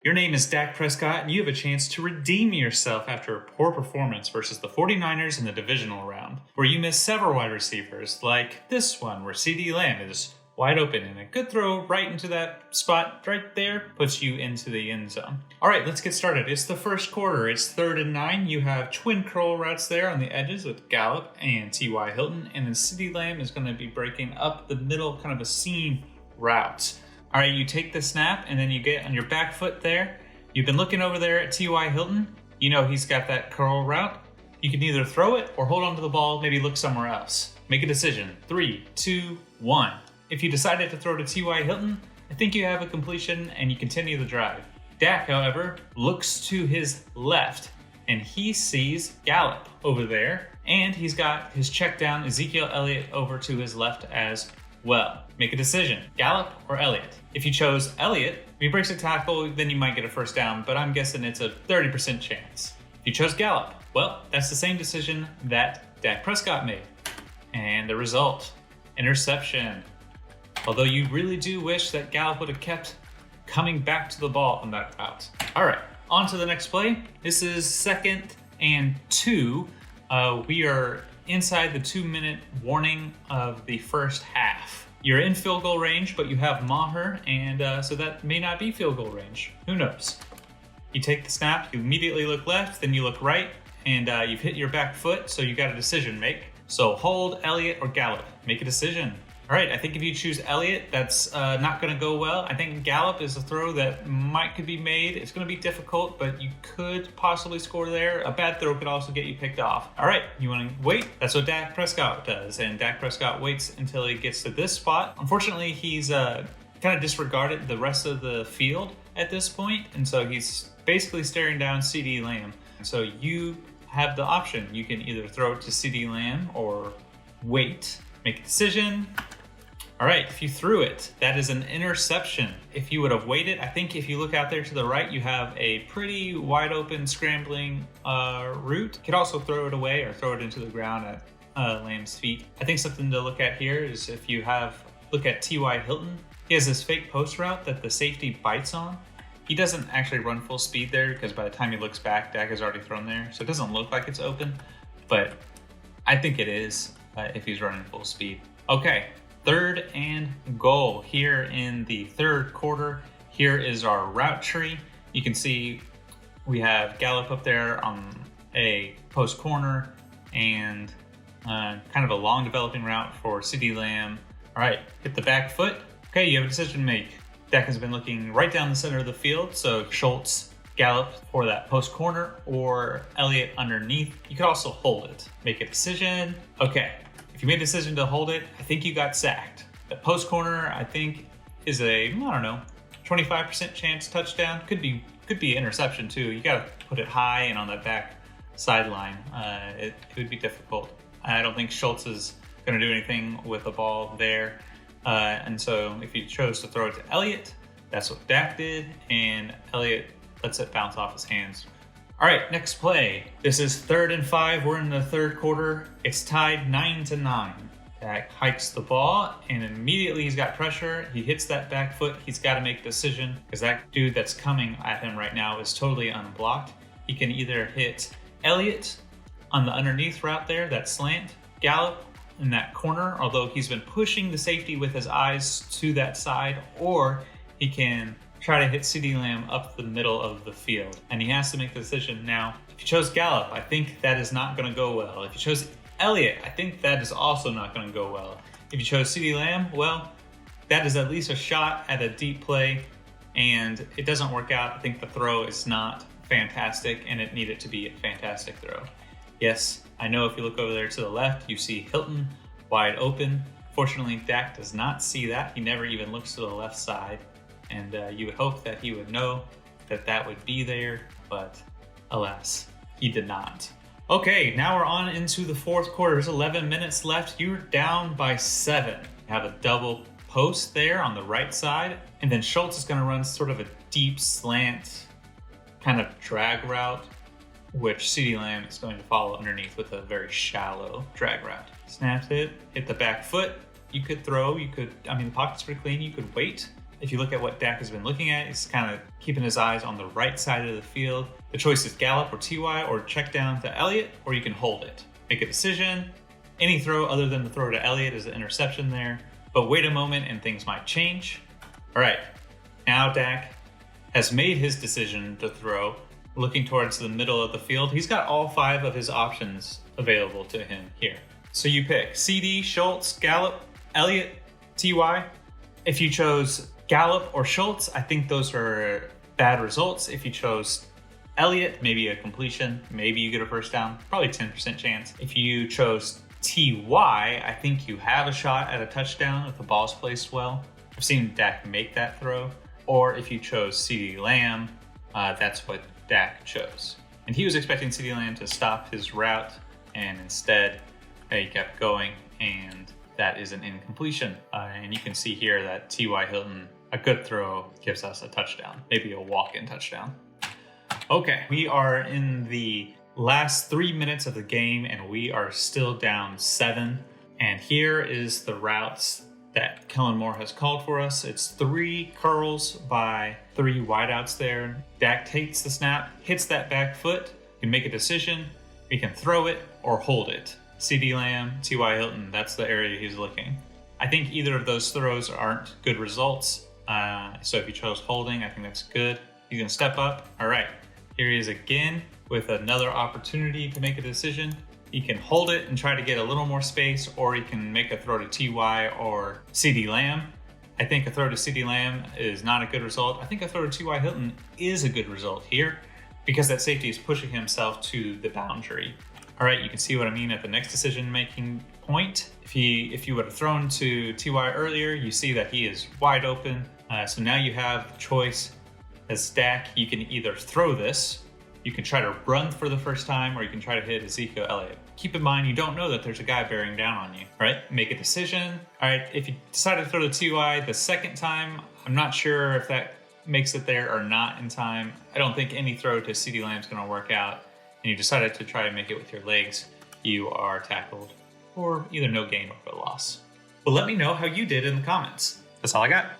Your name is Dak Prescott, and you have a chance to redeem yourself after a poor performance versus the 49ers in the divisional round, where you missed several wide receivers, like this one, where CeeDee Lamb is wide open, and a good throw right into that spot right there puts you into the end zone. All right, let's get started. It's the first quarter. It's 3rd and 9. You have twin curl routes there on the edges with Gallup and T.Y. Hilton, and then CeeDee Lamb is going to be breaking up the middle, kind of a seam route. All right, you take the snap, and then you get on your back foot there. You've been looking over there at T.Y. Hilton. You know he's got that curl route. You can either throw it or hold onto the ball, maybe look somewhere else. Make a decision. 3, 2, 1. If you decided to throw to T.Y. Hilton, I think you have a completion and you continue the drive. Dak, however, looks to his left, and he sees Gallup over there, and he's got his check down Ezekiel Elliott over to his left as well. Make a decision, Gallup or Elliott. If you chose Elliott, if he breaks a tackle, then you might get a first down, but I'm guessing it's a 30% chance. If you chose Gallup, well, that's the same decision that Dak Prescott made. And the result, interception. Although you really do wish that Gallup would have kept coming back to the ball on that route. All right, on to the next play. This is 2nd and 2. We are inside the 2-minute warning of the first half. You're in field goal range, but you have Maher, and so that may not be field goal range. Who knows? You take the snap, you immediately look left, then you look right, and you've hit your back foot, so you got a decision to make. So hold Elliott or Gallup. Make a decision. All right, I think if you choose Elliott, that's not going to go well. I think Gallup is a throw that could be made. It's going to be difficult, but you could possibly score there. A bad throw could also get you picked off. All right, you want to wait? That's what Dak Prescott does, and Dak Prescott waits until he gets to this spot. Unfortunately, he's kind of disregarded the rest of the field at this point, and so he's basically staring down CeeDee Lamb. So you have the option. You can either throw it to CeeDee Lamb or wait. Make a decision. All right, if you threw it, that is an interception. If you would have waited, I think if you look out there to the right, you have a pretty wide open scrambling route. You could also throw it away or throw it into the ground at Lamb's feet. I think something to look at here is if you look at T.Y. Hilton, he has this fake post route that the safety bites on. He doesn't actually run full speed there because by the time he looks back, Dak has already thrown there. So it doesn't look like it's open, but I think it is if he's running full speed. Okay. 3rd and goal here in the 3rd quarter. Here is our route tree. You can see we have Gallup up there on a post corner and kind of a long developing route for CeeDee Lamb. All right, hit the back foot. Okay, you have a decision to make. Dak has been looking right down the center of the field, so Schultz, Gallup for that post corner, or Elliott underneath. You could also hold it. Make a decision. Okay. If you made a decision to hold it, I think you got sacked. The post corner, I think, is a, 25% chance touchdown. Could be interception too. You got to put it high and on that back sideline. It would be difficult. I don't think Schultz is going to do anything with the ball there. And so if you chose to throw it to Elliott, that's what Dak did, and Elliott lets it bounce off his hands. All right, next play. This is 3rd and 5. We're in the 3rd quarter. It's tied 9-9. Dak hikes the ball, and immediately he's got pressure. He hits that back foot. He's got to make a decision because that dude that's coming at him right now is totally unblocked. He can either hit Elliott on the underneath route there, that slant, Gallup in that corner, although he's been pushing the safety with his eyes to that side, or he can try to hit CeeDee Lamb up the middle of the field. And he has to make the decision. Now, if you chose Gallup, I think that is not going to go well. If you chose Elliott, I think that is also not going to go well. If you chose CeeDee Lamb, well, that is at least a shot at a deep play, and it doesn't work out. I think the throw is not fantastic, and it needed to be a fantastic throw. Yes, I know if you look over there to the left, you see Hilton wide open. Fortunately, Dak does not see that. He never even looks to the left side. And you would hope that he would know that that would be there, but alas, he did not. Okay, now we're on into the 4th quarter. There's 11 minutes left. You're down by 7. You have a double post there on the right side, and then Schultz is going to run sort of a deep slant kind of drag route, which CeeDee Lamb is going to follow underneath with a very shallow drag route. Snaps it, hit the back foot. You could throw, the pocket's pretty clean. You could wait. If you look at what Dak has been looking at, he's kind of keeping his eyes on the right side of the field. The choice is gallop or TY or check down to Elliott, or you can hold it. Make a decision. Any throw other than the throw to Elliott is an interception there, but wait a moment and things might change. All right, now Dak has made his decision to throw, looking towards the middle of the field. He's got all 5 of his options available to him here. So you pick CD, Schultz, Gallup, Elliott, TY. If you chose Gallup or Schultz, I think those are bad results. If you chose Elliott, maybe a completion, maybe you get a first down, probably 10% chance. If you chose TY, I think you have a shot at a touchdown if the ball's placed well. I've seen Dak make that throw. Or if you chose CeeDee Lamb, that's what Dak chose. And he was expecting CeeDee Lamb to stop his route, and instead he kept going, and that is an incompletion. And you can see here that T.Y. Hilton, a good throw, gives us a touchdown, maybe a walk-in touchdown. Okay, we are in the last 3 minutes of the game, and we are still down 7. And here is the routes that Kellen Moore has called for us. It's 3 curls by 3 wideouts there. Dak takes the snap, hits that back foot, you can make a decision, you can throw it or hold it. CeeDee Lamb, T.Y. Hilton, that's the area he's looking. I think either of those throws aren't good results. So if you chose holding, I think that's good. He's gonna step up. All right, here he is again with another opportunity to make a decision. He can hold it and try to get a little more space, or he can make a throw to TY or CeeDee Lamb. I think a throw to CeeDee Lamb is not a good result. I think a throw to T.Y. Hilton is a good result here because that safety is pushing himself to the boundary. All right, you can see what I mean at the next decision-making point. If you would have thrown to TY earlier, you see that he is wide open. So now you have choice as Dak. You can either throw this, you can try to run for the first time, or you can try to hit Ezekiel Elliott. Keep in mind, you don't know that there's a guy bearing down on you, right? Make a decision. All right, if you decide to throw to TY the second time, I'm not sure if that makes it there or not in time. I don't think any throw to CeeDee Lamb is going to work out, and you decided to try and make it with your legs, you are tackled for either no gain or a loss. But let me know how you did in the comments. That's all I got.